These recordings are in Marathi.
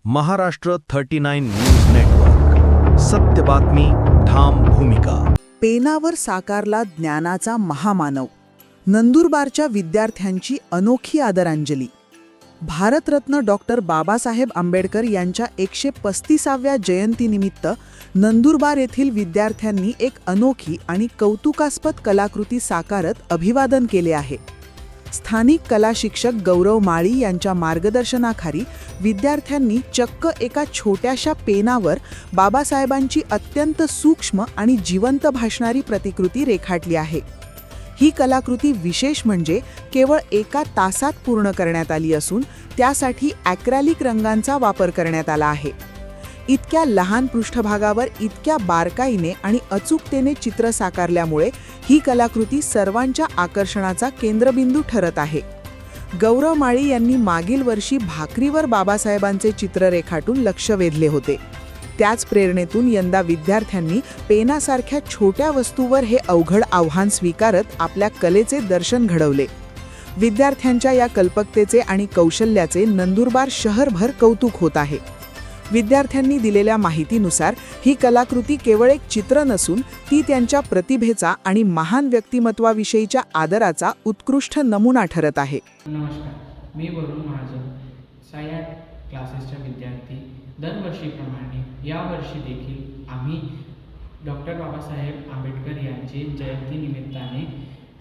Maharashtra 39 news network. सत्य बातमी, ठाम भूमिका. पेनावर साकारला ज्ञानाचा महामानव. नंदुरबारच्या विद्यार्थ्यांची अनोखी आदरांजली. भारतरत्न डॉक्टर बाबासाहेब आंबेडकर यांच्या 135व्या जयंतीनिमित्त नंदुरबार येथील विद्यार्थ्यांनी एक अनोखी आणि कौतुकास्पद कलाकृती साकारत अभिवादन केले आहे. स्थानिक कला शिक्षक गौरव माळी यांच्या मार्गदर्शनाखाली विद्यार्थ्यांनी चक्क एका छोट्याशा पेनावर बाबासाहेबांची अत्यंत सूक्ष्म आणि जिवंत भासणारी प्रतिकृती रेखाटली आहे. ही कलाकृती विशेष म्हणजे केवळ एका तासात पूर्ण करण्यात आली असून त्यासाठी ॲक्रेलिक रंगांचा वापर करण्यात आला आहे. इतक्या लहान पृष्ठभागावर इतक्या बारकाईने आणि अचूकतेने चित्र साकारल्यामुळे ही कलाकृती सर्वांच्या आकर्षणाचा केंद्रबिंदू ठरत आहे. गौरव माळी यांनी मागील वर्षी भाकरीवर बाबासाहेबांचे चित्र रेखाटून लक्ष वेधले होते. त्याच प्रेरणेतून यंदा विद्यार्थ्यांनी पेनासारख्या छोट्या वस्तूवर हे अवघड आव्हान स्वीकारत आपल्या कलेचे दर्शन घडवले. विद्यार्थ्यांच्या या कल्पकतेचे आणि कौशल्याचे नंदुरबार शहरभर कौतुक होत आहे. विद्यार्थ्यांनी दिलेल्या माहितीनुसार ही कलाकृती केवळ एक चित्र नसून ती त्यांच्या प्रतिभेचा आणि महान व्यक्तिमत्वाविषयीच्या आदराचा उत्कृष्ट नमुना ठरत आहे. नमस्कार, मी वरुण महाजन, साया क्लासेसचा विद्यार्थी. दरवर्षीप्रमाणे यावर्षी देखील आम्ही डॉक्टर बाबासाहेब आंबेडकर यांचे जयंतीनिमित्ताने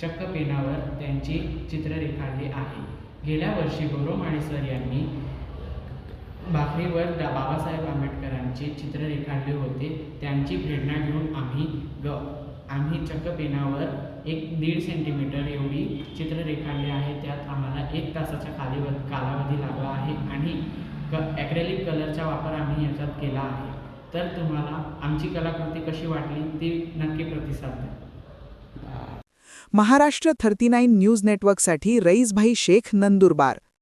चक्क पेनावर त्यांचे चित्र रेखाटले आहे. गेल्या वर्षी गौरव माळी सर यांनी भाकरीवर बाबासाहेब आंबेडकरांचे चित्र रेखाटले होते. त्यांची प्रेरणा घेऊन आम्ही चक्क पेनावर 1.5 सेंटीमीटर एवढी चित्र रेखाटले आहे. त्यात आम्हाला 1 तासाचा कालावधी लागला आहे आणि ॲक्रेलिक कलरचा वापर आम्ही याच्यात केला आहे. तर तुम्हाला आमची कलाकृती कशी वाटली ती नक्की प्रतिसाद द्या. महाराष्ट्र 39 न्यूज नेटवर्कसाठी रईसभाई शेख, नंदुरबार.